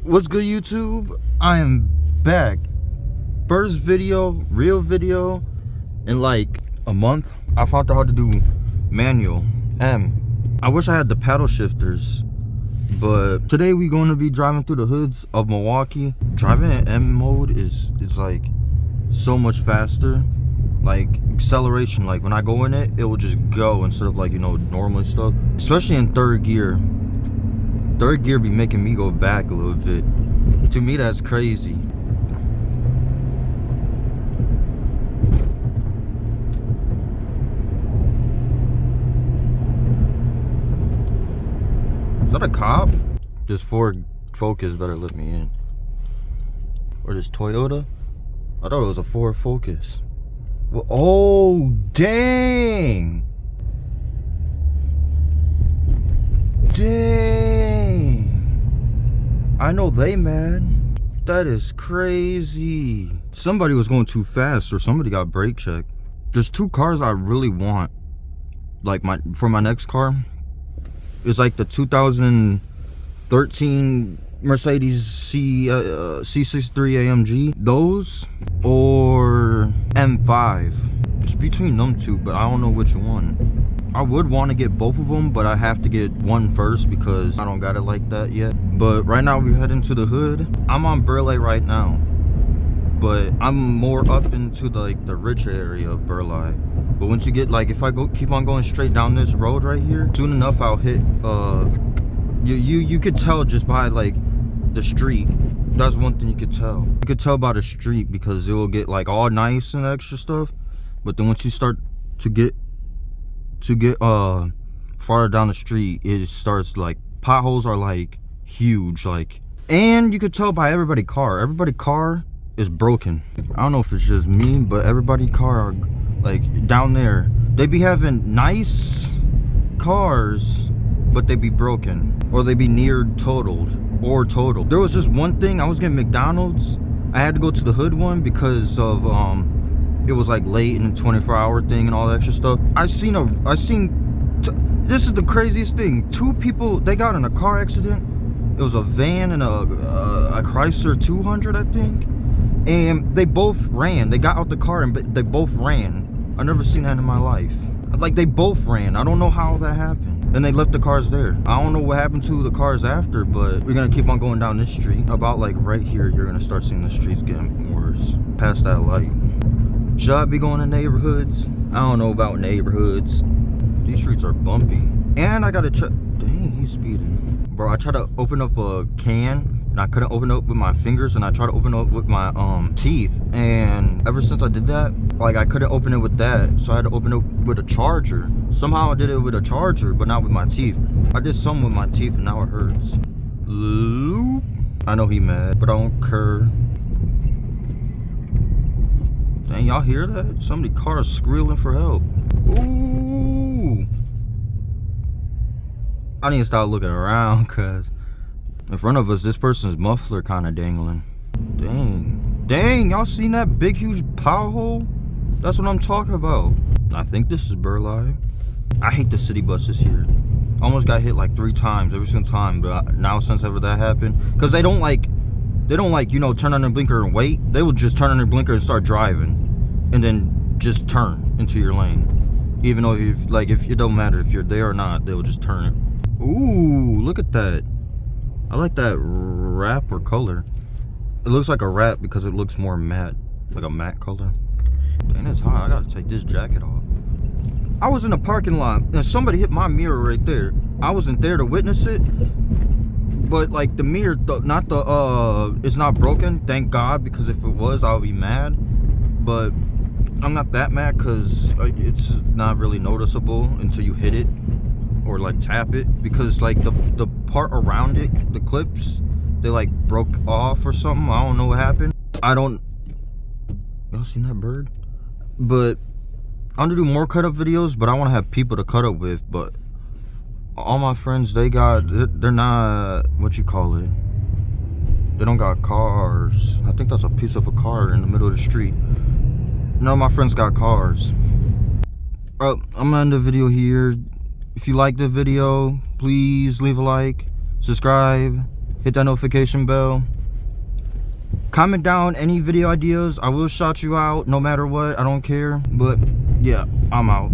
What's good, YouTube? I am back. First video, real video in like a month. I found out how to do manual M. I wish I had the paddle shifters, but today we're going to be driving through the hoods of Milwaukee. Driving in M mode is like so much faster. Like acceleration, like when I go in it, it will just go instead of like, you know, normally stuff. Especially in third gear. Third gear be making me go back a little bit. To me, that's crazy. Is that a cop? This Ford Focus better let me in. Or this Toyota? I thought it was a Ford Focus. Well, oh, dang. Dang. I know they mad. That is crazy. Somebody was going too fast or somebody got brake checked. There's two cars I really want. Like for my next car. It's like the 2013 Mercedes C63 AMG. Those or M5. It's between them two, but I don't know which one. I would want to get both of them, but I have to get one first because I don't got it like that yet. But right now we're heading to the hood. I'm on Burleigh right now, but I'm more up into the richer area of Burleigh. But once you get if I keep on going straight down this road right here, soon enough I'll hit you could tell just by the street. That's one thing you could tell. You could tell by the street because it will get all nice and extra stuff. But then once you start to get farther down the street, it starts potholes are huge, and you could tell by everybody's car is broken. I don't know if it's just me, but everybody's car are down there, they be having nice cars but they be broken or they be near totaled or totaled. There was just one thing, I was getting McDonald's. I had to go to the hood one because of it was late in the 24-hour thing and all that extra stuff. This is the craziest thing. Two people, they got in a car accident. It was a van and a Chrysler 200, I think. And they both ran. They got out the car and they both ran. I've never seen that in my life. They both ran. I don't know how that happened. And they left the cars there. I don't know what happened to the cars after, but we're gonna keep on going down this street. About right here, you're gonna start seeing the streets getting worse. Past that light. Should I be going to neighborhoods? I don't know about neighborhoods. These streets are bumpy. And I gotta check. Dang, he's speeding. Bro, I tried to open up a can and I couldn't open it up with my fingers, and I tried to open it up with my teeth. And ever since I did that, I couldn't open it with that. So I had to open it with a charger. Somehow I did it with a charger, but not with my teeth. I did some with my teeth and now it hurts. Loop. I know he mad, but I don't care. Dang, y'all hear that? Somebody cars squealing for help. Ooh. I need to start looking around because in front of us, this person's muffler kind of dangling. Dang. Dang, y'all seen that big, huge power hole? That's what I'm talking about. I think this is Burleigh. I hate the city buses here. I almost got hit 3 times every single time, but now since ever that happened, because they don't you know, turn on their blinker and wait. They will just turn on their blinker and start driving and then just turn into your lane. Even though if it don't matter if you're there or not, they will just turn it. Ooh, look at that. I like that wrap or color. It looks like a wrap because it looks more matte, like a matte color. Dang, it's hot. I gotta take this jacket off. I was in a parking lot and somebody hit my mirror right there. I wasn't there to witness it, but the mirror, it's not broken, thank God, because if it was, I would be mad. But I'm not that mad because it's not really noticeable until you hit it or tap it, because the part around it, the clips, they broke off or something. I don't know what happened. Y'all seen that bird? But I'm gonna do more cut up videos, but I want to have people to cut up with. But all my friends, they're not, what you call it, they don't got cars. I think that's a piece of a car in the middle of the street. None of my friends got cars. I'm gonna end the video here. If you like the video, please leave a like, subscribe, hit that notification bell. Comment down any video ideas. I will shout you out no matter what. I don't care. But yeah, I'm out.